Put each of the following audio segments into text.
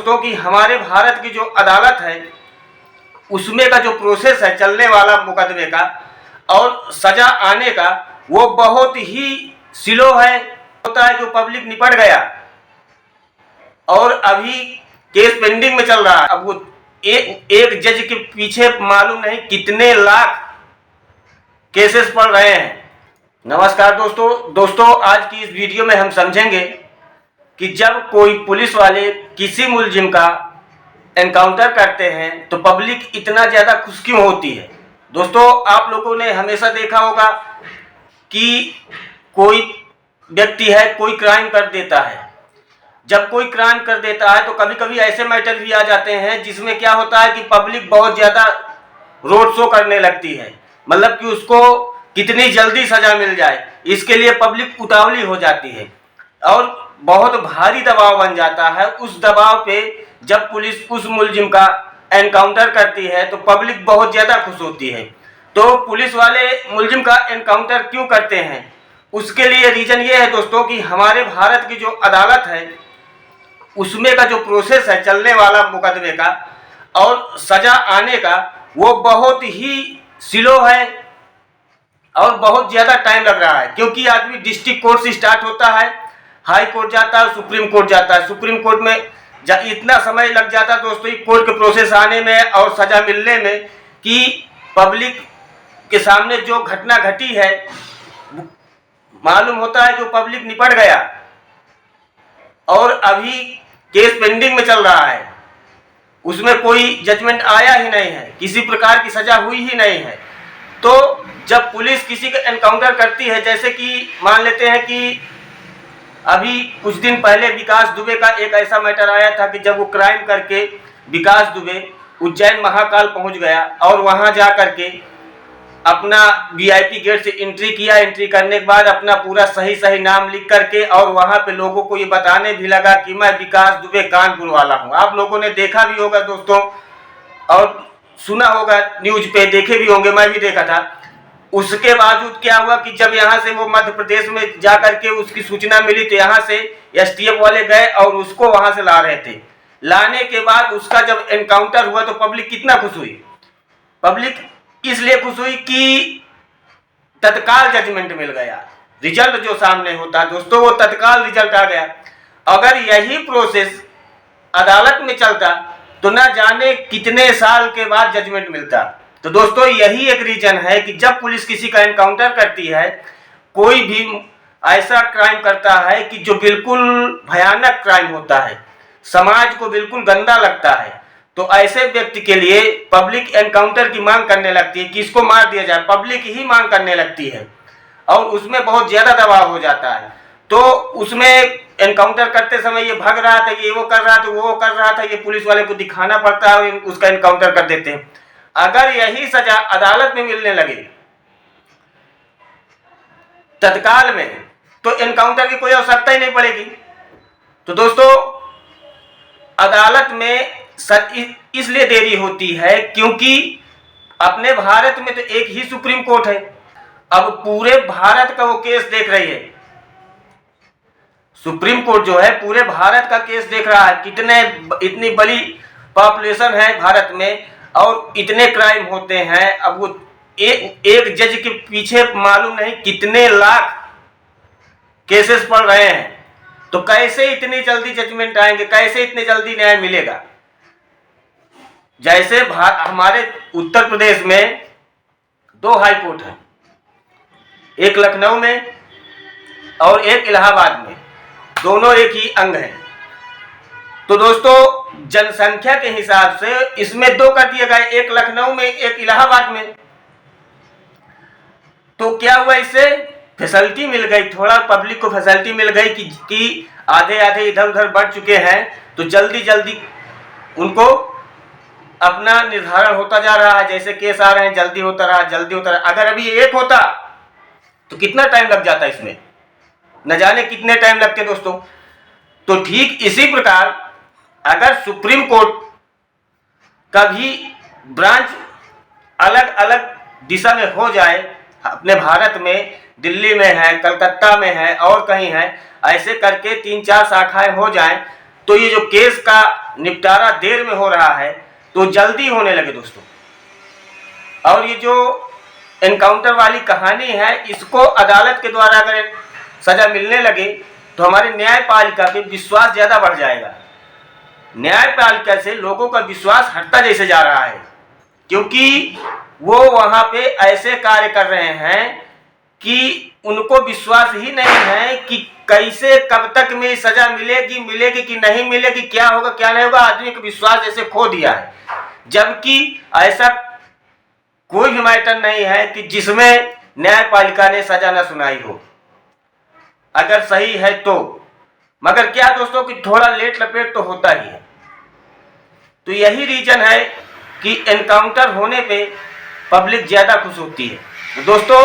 दोस्तों कि हमारे भारत की जो अदालत है उसमें का जो प्रोसेस है चलने वाला मुकदमे का और सजा आने का वो बहुत ही स्लो है। होता है जो पब्लिक निपट गया और अभी केस पेंडिंग में चल रहा है। अब वो एक जज के पीछे मालूम नहीं कितने लाख केसेस पड़ रहे हैं। नमस्कार दोस्तों आज की इस वीडियो में हम समझेंगे कि जब कोई पुलिस वाले किसी मुलजिम का एनकाउंटर करते हैं तो पब्लिक इतना ज़्यादा खुश क्यों होती है। दोस्तों आप लोगों ने हमेशा देखा होगा कि कोई व्यक्ति है कोई क्राइम कर देता है। जब कोई क्राइम कर देता है तो कभी कभी ऐसे मैटर भी आ जाते हैं जिसमें क्या होता है कि पब्लिक बहुत ज़्यादा रोड शो करने लगती है, मतलब कि उसको कितनी जल्दी सज़ा मिल जाए इसके लिए पब्लिक उतावली हो जाती है और बहुत भारी दबाव बन जाता है। उस दबाव पे जब पुलिस उस मुलजिम का एनकाउंटर करती है तो पब्लिक बहुत ज़्यादा खुश होती है। तो पुलिस वाले मुलजिम का एनकाउंटर क्यों करते हैं, उसके लिए रीज़न ये है दोस्तों कि हमारे भारत की जो अदालत है उसमें का जो प्रोसेस है चलने वाला मुकदमे का और सज़ा आने का वो बहुत ही स्लो है और बहुत ज़्यादा टाइम लग रहा है। क्योंकि आदमी डिस्ट्रिक्ट कोर्ट से स्टार्ट होता है, हाई कोर्ट जाता है, सुप्रीम कोर्ट जाता है। सुप्रीम कोर्ट में इतना समय लग जाता है दोस्तों कोर्ट के प्रोसेस आने में और सज़ा मिलने में कि पब्लिक के सामने जो घटना घटी है मालूम होता है जो पब्लिक निपट गया और अभी केस पेंडिंग में चल रहा है, उसमें कोई जजमेंट आया ही नहीं है, किसी प्रकार की सज़ा हुई ही नहीं है। तो जब पुलिस किसी का एनकाउंटर करती है, जैसे कि मान लेते हैं कि अभी कुछ दिन पहले विकास दुबे का एक ऐसा मैटर आया था कि जब वो क्राइम करके विकास दुबे उज्जैन महाकाल पहुंच गया और वहां जा करके अपना वीआईपी गेट से एंट्री किया। एंट्री करने के बाद अपना पूरा सही नाम लिख करके और वहां पे लोगों को ये बताने भी लगा कि मैं विकास दुबे कानपुर वाला हूं। आप लोगों ने देखा भी होगा दोस्तों और सुना होगा, न्यूज पे देखे भी होंगे, मैं भी देखा था। उसके बावजूद क्या हुआ कि जब यहाँ से वो मध्य प्रदेश में जा करके उसकी सूचना मिली तो यहाँ से एसटीएफ वाले गए और उसको वहां से ला रहे थे। लाने के बाद उसका जब एनकाउंटर हुआ तो पब्लिक कितना खुश हुई। पब्लिक इसलिए खुश हुई कि तत्काल जजमेंट मिल गया, रिजल्ट जो सामने होता है दोस्तों वो तत्काल रिजल्ट आ गया। अगर यही प्रोसेस अदालत में चलता तो ना जाने कितने साल के बाद जजमेंट मिलता। तो दोस्तों यही एक रीजन है कि जब पुलिस किसी का एनकाउंटर करती है, कोई भी ऐसा क्राइम करता है कि जो बिल्कुल भयानक क्राइम होता है, समाज को बिल्कुल गंदा लगता है, तो ऐसे व्यक्ति के लिए पब्लिक एनकाउंटर की मांग करने लगती है कि इसको मार दिया जाए। पब्लिक ही मांग करने लगती है और उसमें बहुत ज़्यादा दबाव हो जाता है। तो उसमें एनकाउंटर करते समय ये भाग रहा था, ये वो कर रहा था, वो कर रहा था, ये पुलिस वाले को दिखाना पड़ता है और उसका एनकाउंटर कर देते हैं। अगर यही सजा अदालत में मिलने लगे तत्काल में तो एनकाउंटर की कोई आवश्यकता ही नहीं पड़ेगी। तो दोस्तों अदालत में इसलिए देरी होती है क्योंकि अपने भारत में तो एक ही सुप्रीम कोर्ट है। अब पूरे भारत का वो केस देख रही है, सुप्रीम कोर्ट जो है पूरे भारत का केस देख रहा है। इतनी बड़ी पॉपुलेशन है भारत में और इतने क्राइम होते हैं। अब वो एक जज के पीछे मालूम नहीं कितने लाख केसेस पड़ रहे हैं। तो कैसे इतनी जल्दी जजमेंट आएंगे, कैसे इतनी जल्दी न्याय मिलेगा। जैसे हमारे उत्तर प्रदेश में 2 हाई कोर्ट हैं, एक लखनऊ में और एक इलाहाबाद में, दोनों एक ही अंग हैं। तो दोस्तों जनसंख्या के हिसाब से इसमें 2 कर दिए गए, एक लखनऊ में एक इलाहाबाद में। तो क्या हुआ, इससे फैसिलिटी मिल गई, थोड़ा पब्लिक को फैसिलिटी मिल गई कि आधे इधर उधर बढ़ चुके हैं तो जल्दी उनको अपना निर्धारण होता जा रहा है। जैसे केस आ रहे हैं जल्दी होता रहा। अगर अभी एक होता तो कितना टाइम लग जाता, इसमें न जाने कितने टाइम लगते दोस्तों। तो ठीक इसी प्रकार अगर सुप्रीम कोर्ट का भी ब्रांच अलग अलग दिशा में हो जाए, अपने भारत में दिल्ली में है, कलकत्ता में है और कहीं है, ऐसे करके 3-4 शाखाएं हो जाएं तो ये जो केस का निपटारा देर में हो रहा है तो जल्दी होने लगे दोस्तों। और ये जो एनकाउंटर वाली कहानी है, इसको अदालत के द्वारा अगर सजा मिलने लगे तो हमारे न्यायपालिका पे विश्वास ज़्यादा बढ़ जाएगा। न्यायपालिका से लोगों का विश्वास हटता जैसे जा रहा है, क्योंकि वो वहाँ पे ऐसे कार्य कर रहे हैं कि उनको विश्वास ही नहीं है कि कैसे कब तक में सजा मिलेगी कि नहीं मिलेगी, क्या होगा क्या नहीं होगा। आदमी का विश्वास जैसे खो दिया है, जबकि ऐसा कोई भी मैटर नहीं है कि जिसमें न्यायपालिका ने सजा न सुनाई हो, अगर सही है तो। मगर क्या दोस्तों कि थोड़ा लेट लपेट तो होता ही है। तो यही रीजन है कि एनकाउंटर होने पे पब्लिक ज़्यादा खुश होती है। तो दोस्तों,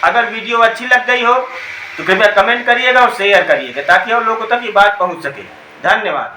अगर वीडियो अच्छी लग गई हो तो कृपया कमेंट करिएगा और शेयर करिएगा, ताकि और लोगों तक ये बात पहुंच सके। धन्यवाद।